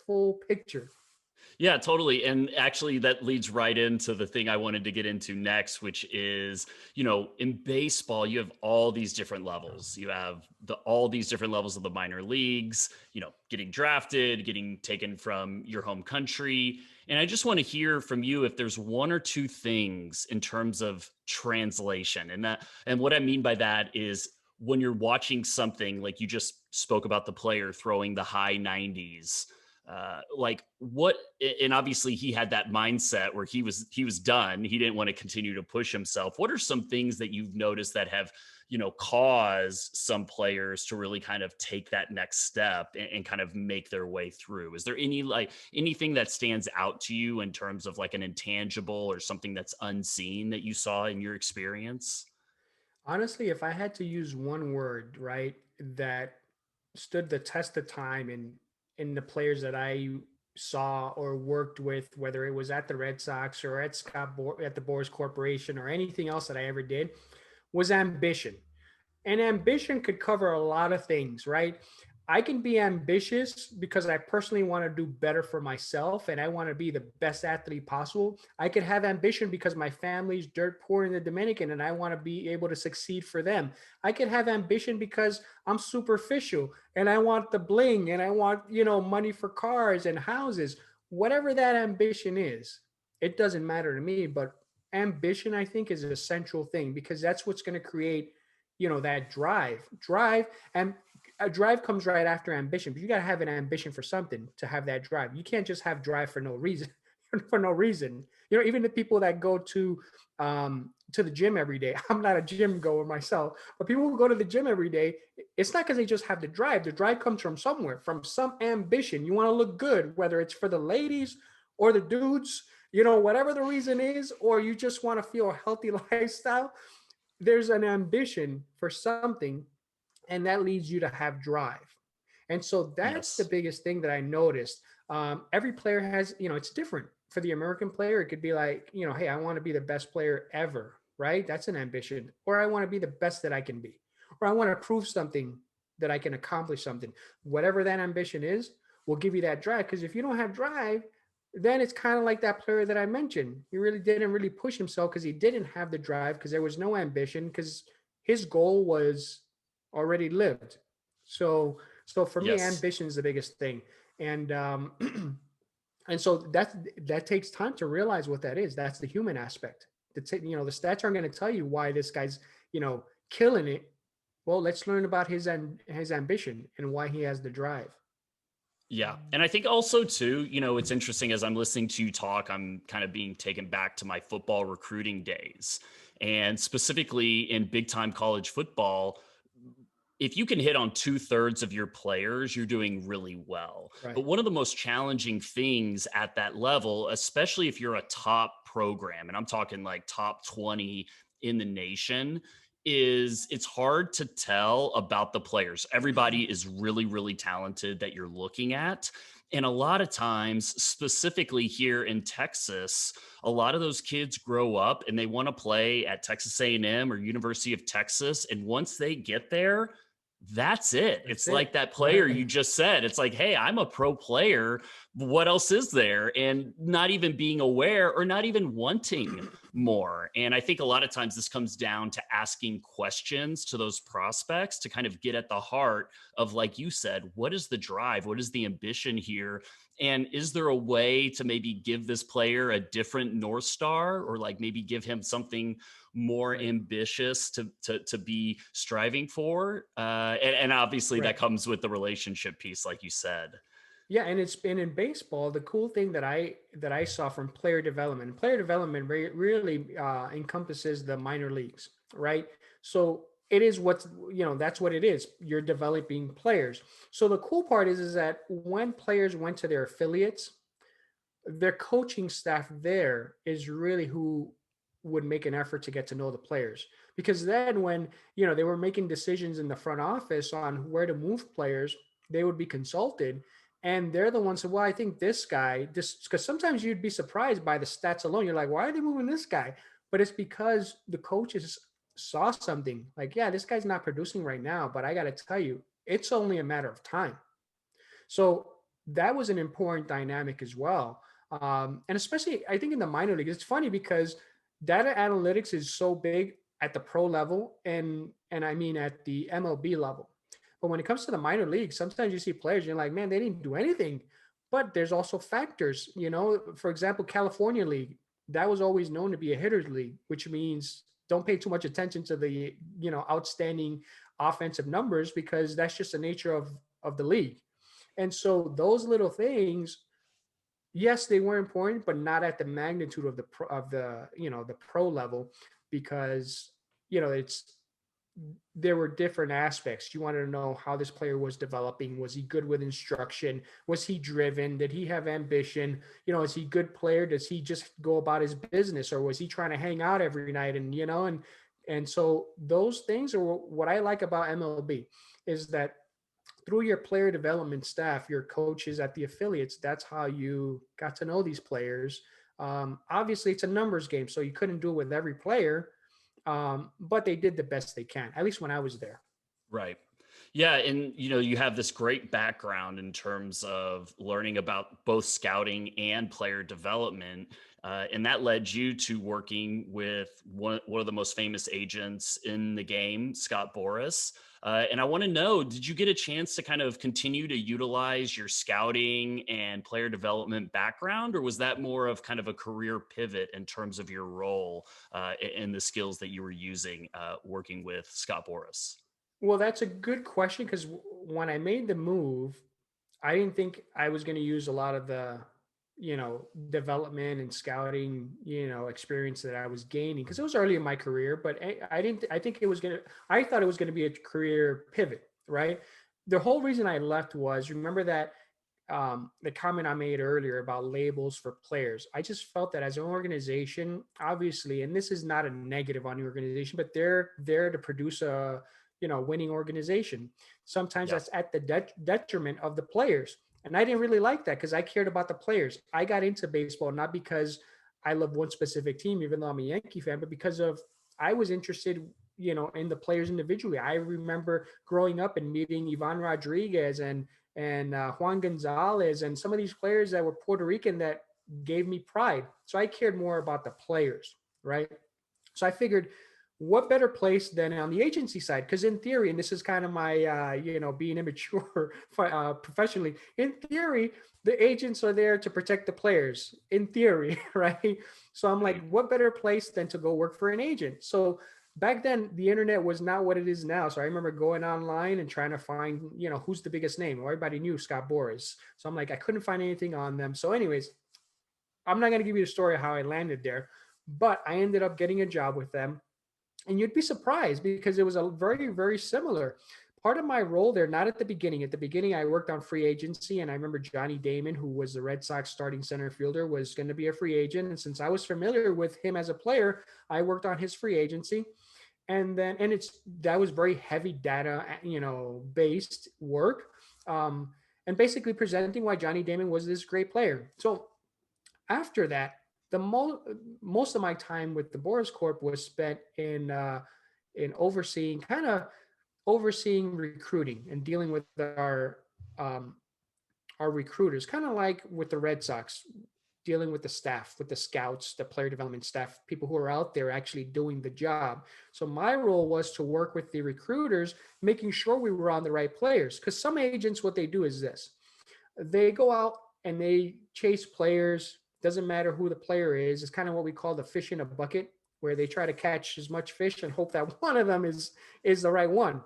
full picture. Yeah, totally. And actually, that leads right into the thing I wanted to get into next, which is, in baseball, you have all these different levels. You have all these different levels of the minor leagues, getting drafted, getting taken from your home country. And I just want to hear from you if there's one or two things in terms of translation. And what I mean by that is when you're watching something like you just spoke about the player throwing the high 90s, like what, and obviously he had that mindset where he was done, he didn't want to continue to push himself. What are some things that you've noticed that have caused some players to really kind of take that next step and kind of make their way through? Is there anything that stands out to you in terms of like an intangible or something that's unseen that you saw in your experience? Honestly, if I had to use one word, right, that stood the test of time in the players that I saw or worked with, whether it was at the Red Sox or at at the Boras Corporation or anything else that I ever did, was ambition. And ambition could cover a lot of things, right? I can be ambitious because I personally want to do better for myself and I want to be the best athlete possible. I could have ambition because my family's dirt poor in the Dominican and I want to be able to succeed for them. I could have ambition because I'm superficial and I want the bling and I want, money for cars and houses. Whatever that ambition is, it doesn't matter to me, but ambition I think is a central thing because that's what's going to create that drive. And a drive comes right after ambition, but you got to have an ambition for something to have that drive. You can't just have drive for no reason. For no reason, even the people that go to the gym every day. I'm not a gym goer myself, but people who go to the gym every day, it's not because they just have the drive. The drive comes from somewhere, from some ambition. You want to look good, whether it's for the ladies or the dudes, whatever the reason is, or you just want to feel a healthy lifestyle. There's an ambition for something, and that leads you to have drive. And so that's the Yes. biggest thing that I noticed. Every player has, it's different. For the American player, it could be like, hey, I want to be the best player ever, right? That's an ambition. Or I want to be the best that I can be. Or I want to prove something that I can accomplish something. Whatever that ambition is, will give you that drive. Because if you don't have drive, then it's kind of like that player that I mentioned. He really didn't really push himself because he didn't have the drive because there was no ambition because his goal was already lived. So for me, Yes. ambition is the biggest thing, and and so that takes time to realize what that is. That's the human aspect. The stats aren't going to tell you why this guy's killing it. Well, let's learn about his ambition and why he has the drive. Yeah. And I think also too, it's interesting as I'm listening to you talk, I'm kind of being taken back to my football recruiting days. And specifically in big time college football, if you can hit on two-thirds of your players, you're doing really well. Right. But one of the most challenging things at that level, especially if you're a top program, and I'm talking like top 20 in the nation, is it's hard to tell about the players. Everybody is really, really talented that you're looking at. And a lot of times, specifically here in Texas, a lot of those kids grow up and they want to play at Texas A&M or University of Texas. And once they get there, that's it. That's It's like it. that player Right. you just said. It's like, hey, I'm a pro player, what else is there? And not even being aware or not even wanting more. And I think a lot of times this comes down to asking questions to those prospects to kind of get at the heart of, like you said, what is the drive? What is the ambition here? And is there a way to maybe give this player a different North Star, or like maybe give him something more Right. ambitious to be striving for? And obviously that Right. comes with the relationship piece, like you said. Yeah, and it's been in baseball. The cool thing that I saw from player development really encompasses the minor leagues, right? So it is what's that's what it is. You're developing players. So the cool part is that when players went to their affiliates, their coaching staff there is really who would make an effort to get to know the players, because then when they were making decisions in the front office on where to move players, they would be consulted, and they're the ones who, well, I think this guy, this, because sometimes you'd be surprised by the stats alone. You're like, why are they moving this guy? But it's because the coaches saw something like, yeah, this guy's not producing right now, but I got to tell you, it's only a matter of time. So that was an important dynamic as well. And especially, I think in the minor league, it's funny because data analytics is so big at the pro level, and I mean at the MLB level. But when it comes to the minor league, sometimes you see players, you're like, man, they didn't do anything. But there's also factors, for example, California League, that was always known to be a hitter's league, which means don't pay too much attention to the, outstanding offensive numbers, because that's just the nature of the league. And so those little things, yes, they were important, but not at the magnitude of the pro level, because it's there were different aspects. You wanted to know how this player was developing. Was he good with instruction? Was he driven? Did he have ambition? Is he a good player? Does he just go about his business, or was he trying to hang out every night? And so those things are what I like about MLB, is that through your player development staff, your coaches at the affiliates, that's how you got to know these players. Obviously, it's a numbers game, so you couldn't do it with every player, but they did the best they can, at least when I was there. Right. Yeah, and you have this great background in terms of learning about both scouting and player development, and that led you to working with one of the most famous agents in the game, Scott Boras. And I want to know, did you get a chance to kind of continue to utilize your scouting and player development background, or was that more of kind of a career pivot in terms of your role and the skills that you were using working with Scott Boras? Well, that's a good question, because when I made the move, I didn't think I was going to use a lot of the, development and scouting, experience that I was gaining, because it was early in my career. But I didn't. I think it was gonna. I thought it was going to be a career pivot, right? The whole reason I left was, remember that the comment I made earlier about labels for players. I just felt that as an organization, obviously, and this is not a negative on the organization, but they're there to produce a winning organization. Sometimes Yeah. that's at the detriment of the players, and I didn't really like that, because I cared about the players. I got into baseball not because I love one specific team, even though I'm a Yankee fan, but because of I was interested, in the players individually. I remember growing up and meeting Ivan Rodriguez and Juan Gonzalez and some of these players that were Puerto Rican that gave me pride. So I cared more about the players, right? So I figured, what better place than on the agency side? Because in theory, and this is kind of my, being immature professionally, in theory, the agents are there to protect the players, in theory, right? So I'm like, Right. what better place than to go work for an agent? So back then, the internet was not what it is now. So I remember going online and trying to find, who's the biggest name. Well, everybody knew Scott Boras. So I'm like, I couldn't find anything on them. So, anyways, I'm not going to give you the story of how I landed there, but I ended up getting a job with them, and you'd be surprised because it was a very, very similar part of my role there. Not at the beginning. At the beginning, I worked on free agency, and I remember Johnny Damon, who was the Red Sox starting center fielder, was going to be a free agent. And since I was familiar with him as a player, I worked on his free agency. And it's that was very heavy data, based work, um, and basically presenting why Johnny Damon was this great player. So after that, most of my time with the Boris Corp was spent in overseeing recruiting and dealing with um, are recruiters, kind of like with the Red Sox, dealing with the staff, with the scouts, the player development staff, people who are out there actually doing the job. So my role was to work with the recruiters, making sure we were on the right players. Because some agents, what they do is this: they go out and they chase players. Doesn't matter who the player is. It's kind of what we call the fish in a bucket, where they try to catch as much fish and hope that one of them is the right one.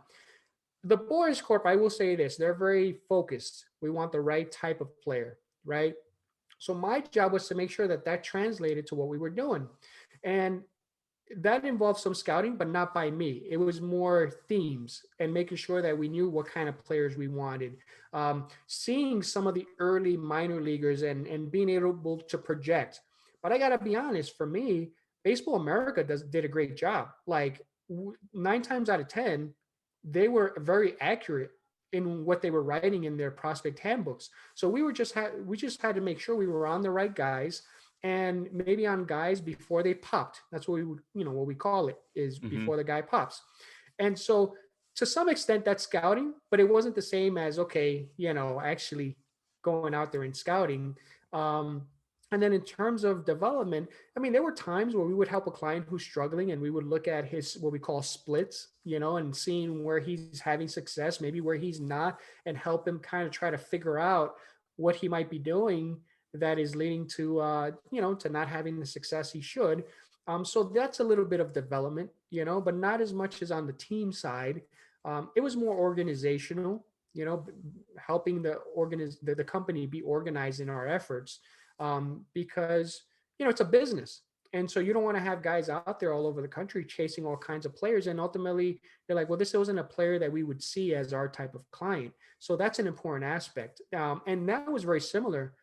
The Boys Corp, I will say this: they're very focused. We want the right type of player, right? So my job was to make sure that that translated to what we were doing, and that involved some scouting, but not by me. It was more themes and making sure that we knew what kind of players we wanted. Seeing some of the early minor leaguers and being able to project. But I got to be honest, for me, Baseball America did a great job. Like 9 times out of 10, they were very accurate in what they were writing in their prospect handbooks. So we just had to make sure we were on the right guys, and maybe on guys before they popped. That's what we would, what we call it is Hmm. before the guy pops. And so to some extent that's scouting, but it wasn't the same as, okay, actually going out there and scouting. Um, and then in terms of development, I mean, there were times where we would help a client who's struggling and we would look at his, what we call splits, and seeing where he's having success, maybe where he's not, and help him kind of try to figure out what he might be doing that is leading to to not having the success he should. So that's a little bit of development, but not as much as on the team side. It was more organizational, helping the company be organized in our efforts, because it's a business. And so you don't want to have guys out there all over the country chasing all kinds of players. And ultimately, they're like, well, this wasn't a player that we would see as our type of client. So that's an important aspect. And that was very similar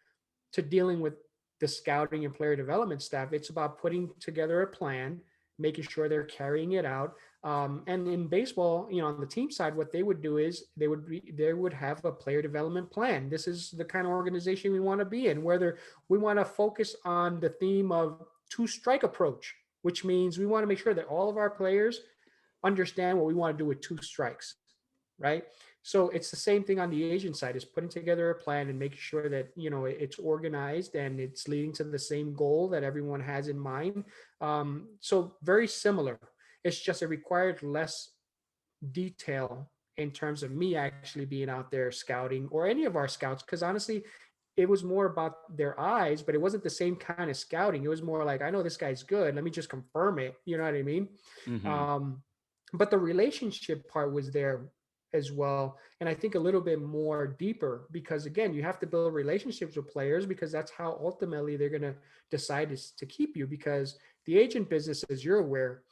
to dealing with the scouting and player development staff. It's about putting together a plan, making sure they're carrying it out. And in baseball, on the team side, what they would do is they would have a player development plan. This is the kind of organization we want to be in, whether we want to focus on the theme of two strike approach, which means we want to make sure that all of our players understand what we want to do with two strikes, right? So it's the same thing on the agent side, is putting together a plan and making sure that it's organized and it's leading to the same goal that everyone has in mind. So very similar. It's just it required less detail in terms of me actually being out there scouting, or any of our scouts, because honestly, it was more about their eyes, but it wasn't the same kind of scouting. It was more like, I know this guy's good, let me just confirm it. You know what I mean? Hmm. um, but the relationship part was there as well, and I think a little bit more deeper, because again, you have to build relationships with players, because that's how ultimately they're going to decide to keep you, because the agent business, as you're aware,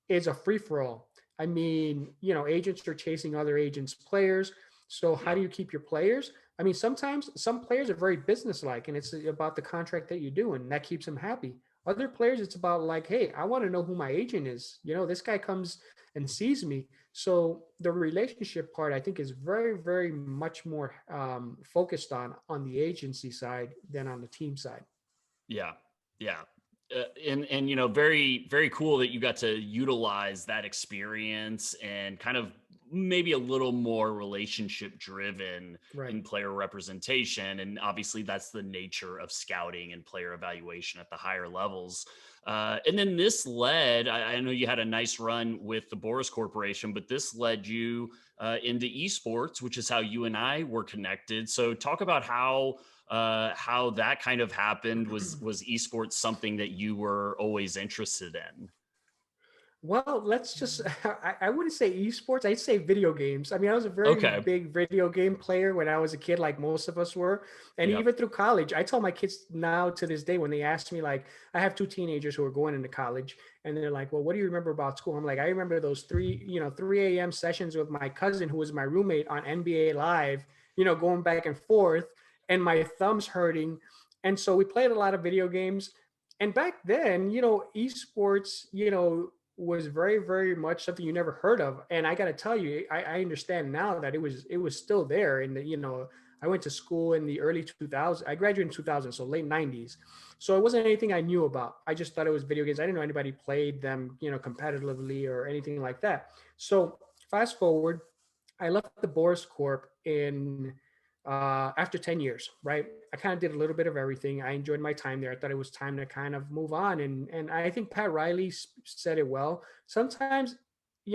is a free-for-all. I mean, agents are chasing other agents' players. So how Yeah. do you keep your players? I mean, sometimes some players are very businesslike, and it's about the contract that you do, and that keeps them happy. Other players, it's about like, hey, I want to know who my agent is. This guy comes and sees me. So the relationship part, I think, is very, very much more focused on the agency side than on the team side. Yeah. Yeah. And very very cool that you got to utilize that experience and kind of maybe a little more relationship driven Right. in player representation, and obviously that's the nature of scouting and player evaluation at the higher levels. And then this led, I know you had a nice run with the Boris Corporation, but this led you into esports, which is how you and I were connected. So talk about how that kind of happened. Was esports something that you were always interested in? Well, let's just, I wouldn't say esports, I'd say video games. I mean, I was a very Okay. big video game player when I was a kid, like most of us were. And Yep. even through college, I tell my kids now to this day, when they ask me, like, I have two teenagers who are going into college, and they're like, well, what do you remember about school? I'm like, I remember those 3 a.m. sessions with my cousin, who was my roommate, on NBA Live, going back and forth, and my thumbs hurting. And so we played a lot of video games. And back then, esports, was very, very much something you never heard of. And I got to tell you, I understand now that it was still there. And I went to school in the early 2000s. I graduated in 2000, so late 90s. So it wasn't anything I knew about. I just thought it was video games. I didn't know anybody played them, competitively or anything like that. So fast forward, I left the Boris Corp in after 10 years, right? I kind of did a little bit of everything. I enjoyed my time there. I thought it was time to kind of move on. And I think Pat Riley said it well. Sometimes,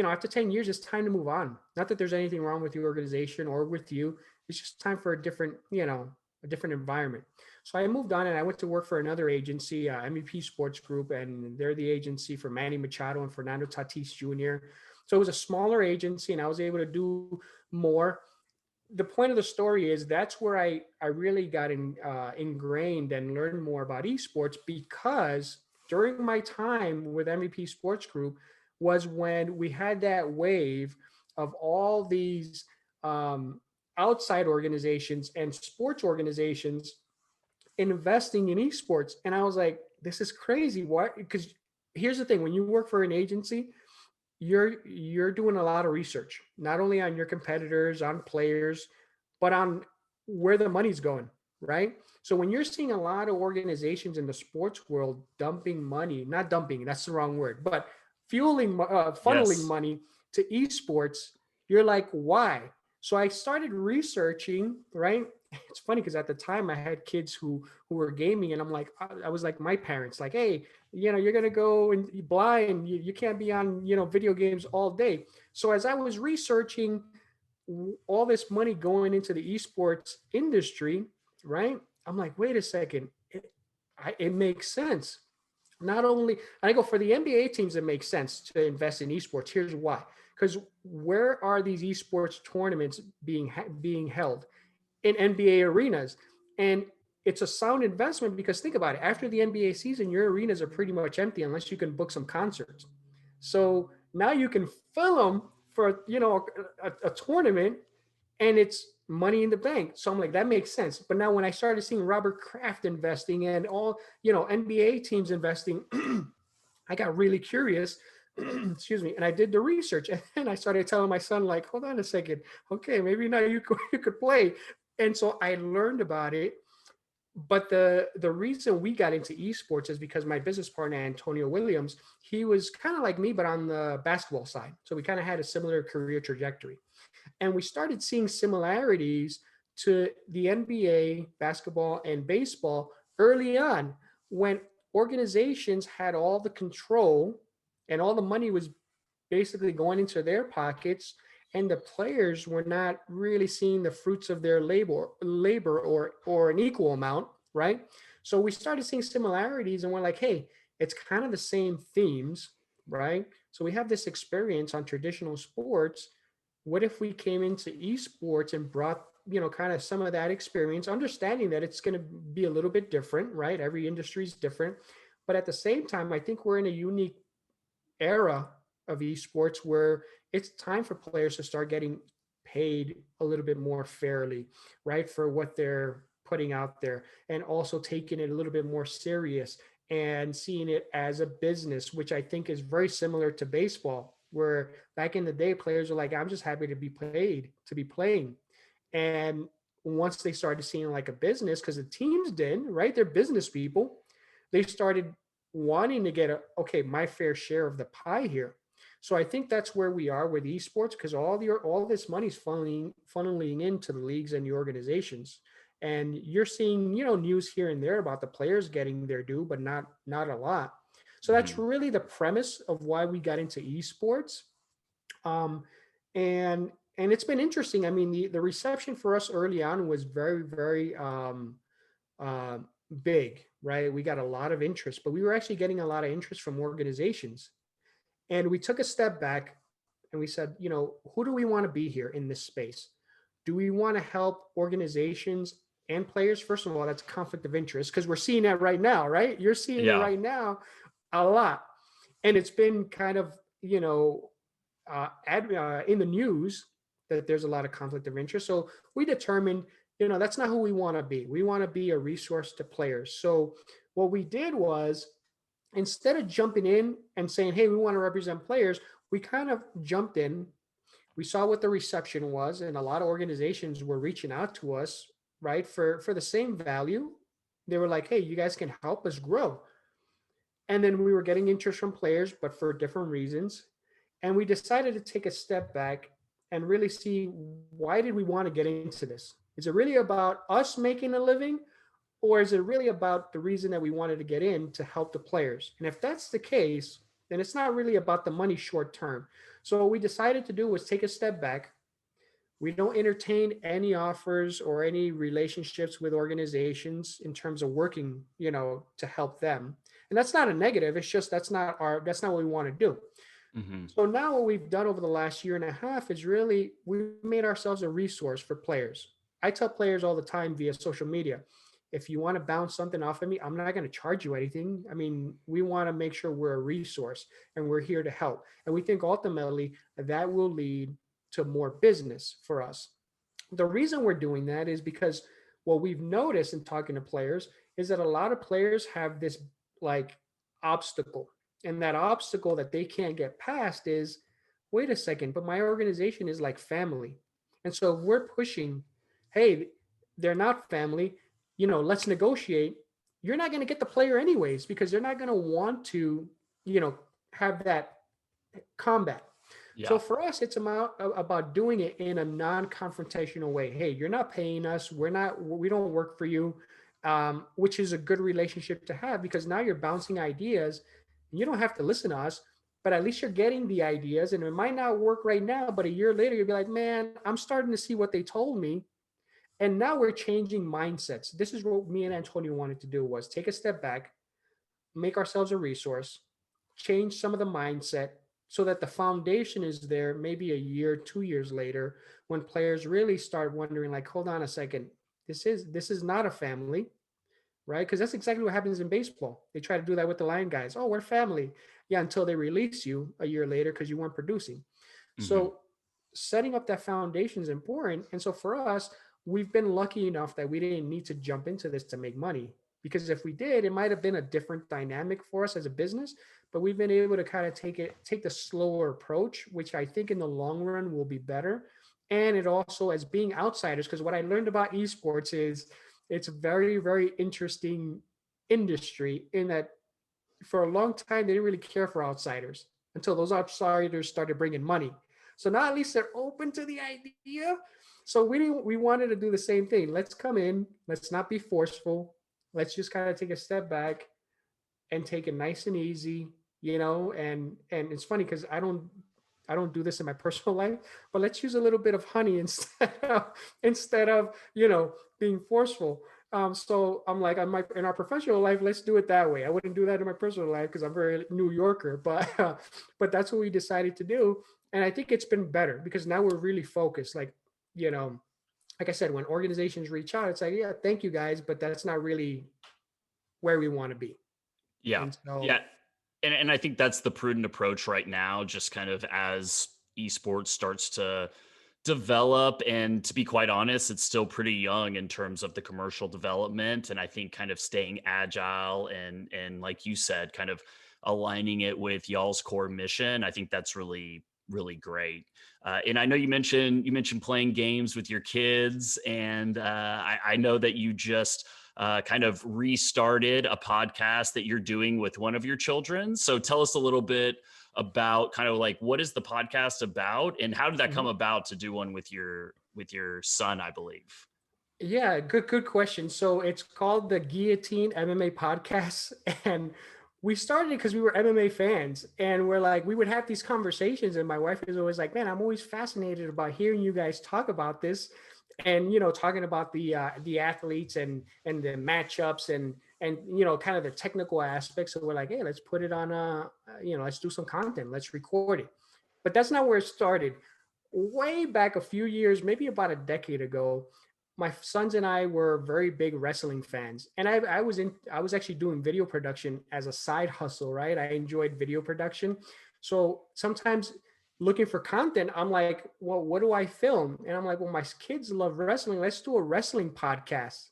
after 10 years, it's time to move on. Not that there's anything wrong with your organization or with you. It's just time for a different environment. So I moved on and I went to work for another agency, MVP Sports Group, and they're the agency for Manny Machado and Fernando Tatis Jr. So it was a smaller agency and I was able to do more. The point of the story is that's where I really got ingrained and learned more about esports, because during my time with MVP Sports Group was when we had that wave of all these um, outside organizations and sports organizations investing in esports. And I was like, this is crazy. Why? Because here's the thing: when you work for an agency, you're doing a lot of research, not only on your competitors, on players, but on where the money's going, right? So when you're seeing a lot of organizations in the sports world dumping money, not dumping, that's the wrong word, but funneling Yes. money to esports, you're like, why? So I started researching, right? It's funny because at the time I had kids who were gaming, and I was like my parents, like, hey, you're gonna go and you blind, you can't be on video games all day. So as I was researching all this money going into the esports industry, right? I'm like, wait a second, it makes sense. Not only, and I go, for the NBA teams, it makes sense to invest in esports. Here's why: because where are these esports tournaments being held? In NBA arenas. And it's a sound investment, because think about it. After the NBA season, your arenas are pretty much empty unless you can book some concerts. So now you can fill them for, a tournament, and it's money in the bank. So I'm like, that makes sense. But now when I started seeing Robert Kraft investing and all, NBA teams investing, I got really curious. Excuse me. And I did the research, and I started telling my son, like, hold on a second. Okay, maybe now you could play. And so I learned about it. But the reason we got into esports is because my business partner Antonio Williams, he was kind of like me but on the basketball side, so we kind of had a similar career trajectory, and we started seeing similarities to the NBA basketball and baseball early on, when organizations had all the control and all the money was basically going into their pockets, and the players were not really seeing the fruits of their labor or an equal amount, right? So we started seeing similarities, and we're like, hey, it's kind of the same themes, right? So we have this experience on traditional sports. What if we came into esports and brought, kind of some of that experience, understanding that it's going to be a little bit different, right? Every industry is different, but at the same time, I think we're in a unique era of esports where it's time for players to start getting paid a little bit more fairly, right, for what they're putting out there, and also taking it a little bit more serious and seeing it as a business, which I think is very similar to baseball, where back in the day players are like, I'm just happy to be paid to be playing. And once they started seeing like a business, because the teams did, right, they're business people, they started wanting to get okay, my fair share of the pie here. So I think that's where we are with esports, because all this money's funneling into the leagues and the organizations, and you're seeing news here and there about the players getting their due, but not a lot. So that's Mhm. really the premise of why we got into esports. um, and it's been interesting. I mean, the reception for us early on was very, very uh, big, right? We got a lot of interest, but we were actually getting a lot of interest from organizations. And we took a step back and we said, who do we want to be here in this space? Do we want to help organizations and players? First of all, that's conflict of interest, because we're seeing that right now, right? You're seeing it Yeah. right now a lot. And it's been kind of, in the news that there's a lot of conflict of interest. So we determined, that's not who we want to be. We want to be a resource to players. So what we did was, instead of jumping in and saying, hey, we want to represent players, we kind of jumped in. We saw what the reception was, and a lot of organizations were reaching out to us, right, for the same value. They were like, hey, you guys can help us grow. And then we were getting interest from players, but for different reasons. And we decided to take a step back and really see, why did we want to get into this? Is it really about us making a living, or is it really about the reason that we wanted to get in to help the players? And if that's the case, then it's not really about the money short term. So what we decided to do was take a step back. We don't entertain any offers or any relationships with organizations in terms of working, to help them. And that's not a negative. It's just that's not what we want to do. Hmm. So now what we've done over the last year and a half is really we've made ourselves a resource for players. I tell players all the time via social media, if you want to bounce something off of me, I'm not going to charge you anything. I mean, we want to make sure we're a resource and we're here to help. And we think ultimately that will lead to more business for us. The reason we're doing that is because what we've noticed in talking to players is that a lot of players have this like obstacle. And that obstacle that they can't get past is, wait a second, but my organization is like family. And so if we're pushing, hey, they're not family, let's negotiate. You're not going to get the player anyways because they're not going to want to, have that combat. So Yeah. for us, it's about doing it in a non-confrontational way. Hey, you're not paying us. We don't work for you, which is a good relationship to have because now you're bouncing ideas. And you don't have to listen to us, but at least you're getting the ideas. And it might not work right now, but a year later, you'll be like, man, I'm starting to see what they told me. And now we're changing mindsets. This is what me and Antonio wanted to do was take a step back, make ourselves a resource, change some of the mindset so that the foundation is there maybe a year, 2 years later, when players really start wondering, like, hold on a second, this is not a family, right? Because that's exactly what happens in baseball. They try to do that with the line guys. Oh, we're family. Yeah, until they release you a year later because you weren't producing. Hmm. So setting up that foundation is important. And so for us, we've been lucky enough that we didn't need to jump into this to make money. Because if we did, it might have been a different dynamic for us as a business. But we've been able to kind of take the slower approach, which I think in the long run will be better. And it also, as being outsiders, because what I learned about esports is it's a very, very interesting industry in that for a long time they didn't really care for outsiders until those outsiders started bringing money. So now at least they're open to the idea. So we wanted to do the same thing. Let's come in, let's not be forceful. Let's just kind of take a step back and take it nice and easy, and it's funny because I don't do this in my personal life, but let's use a little bit of honey instead of being forceful. So I'm like, in our professional life, let's do it that way. I wouldn't do that in my personal life because I'm very New Yorker, but that's what we decided to do, and I think it's been better because now we're really focused. You know, like I said, when organizations reach out, it's like, yeah, thank you guys, but that's not really where we want to be. Yeah. And Yeah. so, And I think that's the prudent approach right now, just kind of as esports starts to develop. And to be quite honest, it's still pretty young in terms of the commercial development. And I think kind of staying agile and like you said, kind of aligning it with y'all's core mission. I think that's really, really great. And I know you mentioned playing games with your kids, and I know that you just kind of restarted a podcast that you're doing with one of your children. So tell us a little bit about kind of like what is the podcast about and how did that come mhm. about to do one with your son, I believe. Yeah, good question. So it's called the Guillotine MMA Podcast, and we started it because we were MMA fans, and we're like, we would have these conversations, and my wife is always like, "Man, I'm always fascinated about hearing you guys talk about this, and talking about the athletes and the matchups and kind of the technical aspects." So we're like, "Hey, let's put it on let's do some content, let's record it." But that's not where it started. Way back a few years, maybe about a decade ago, my sons and I were very big wrestling fans, and I was actually doing video production as a side hustle, right? I enjoyed video production, so sometimes looking for content, I'm like, well, what do I film? And I'm like, well, my kids love wrestling. Let's do a wrestling podcast,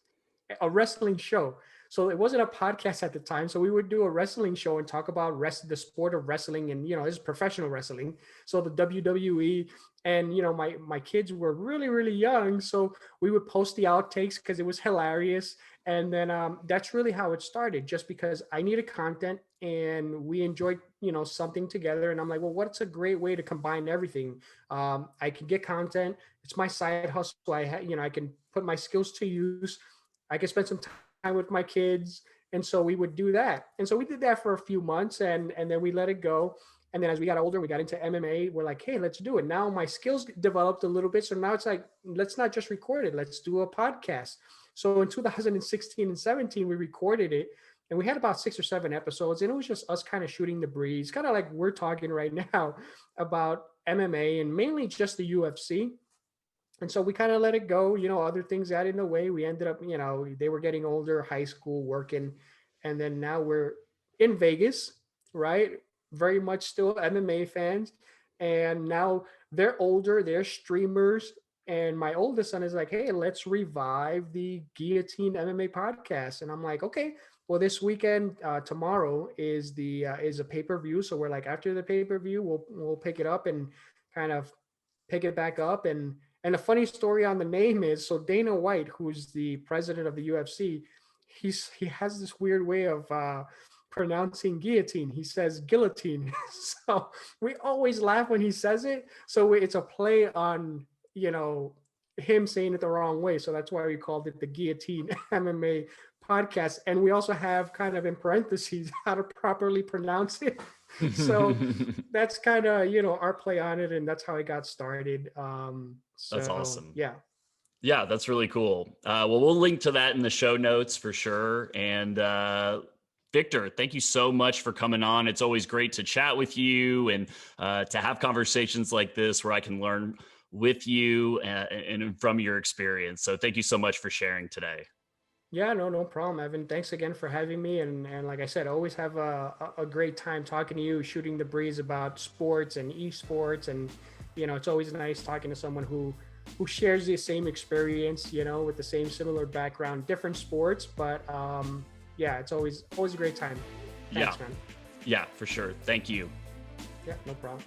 a wrestling show. So it wasn't a podcast at the time. So we would do a wrestling show and talk about the sport of wrestling, and it's professional wrestling. So the WWE, and my kids were really really young, so we would post the outtakes because it was hilarious. And then that's really how it started, just because I needed content and we enjoyed, something together. And I'm like, well, what's a great way to combine everything? I can get content. It's my side hustle. I can put my skills to use. I can spend some time with my kids. And so we would do that. And so we did that for a few months, and then we let it go. And then as we got older, we got into MMA. We're like, hey, let's do it. Now my skills developed a little bit. So now it's like, let's not just record it. Let's do a podcast. So in 2016 and 17, we recorded it, and we had about 6 or 7 episodes, and it was just us kind of shooting the breeze, kind of like we're talking right now about MMA and mainly just the UFC. And so we kind of let it go. Other things got in the way. We ended up, they were getting older, high school, working, and then now we're in Vegas, right? Very much still MMA fans, and now they're older, they're streamers. And my oldest son is like, hey, let's revive the Guillotine MMA podcast. And I'm like, okay, well, this weekend, tomorrow is a pay-per-view. So we're like, after the pay-per-view, we'll pick it up and kind of pick it back up. And a funny story on the name is, so Dana White, who's the president of the UFC, he has this weird way of pronouncing guillotine. He says guillotine. So we always laugh when he says it. So it's a play on, him saying it the wrong way. So that's why we called it the Guillotine MMA podcast. And we also have kind of in parentheses how to properly pronounce it. So that's kind of, our play on it. And that's how it got started. That's awesome. Yeah. Yeah, that's really cool. Well, we'll link to that in the show notes for sure. And Victor, thank you so much for coming on. It's always great to chat with you and to have conversations like this where I can learn with you and from your experience. So thank you so much for sharing today. Yeah, no problem, Evan. Thanks again for having me. And like I said, always have a great time talking to you, shooting the breeze about sports and esports. And, it's always nice talking to someone who shares the same experience, with the same similar background, different sports. But yeah, it's always a great time. Thanks, man. Yeah, for sure. Thank you. Yeah, no problem.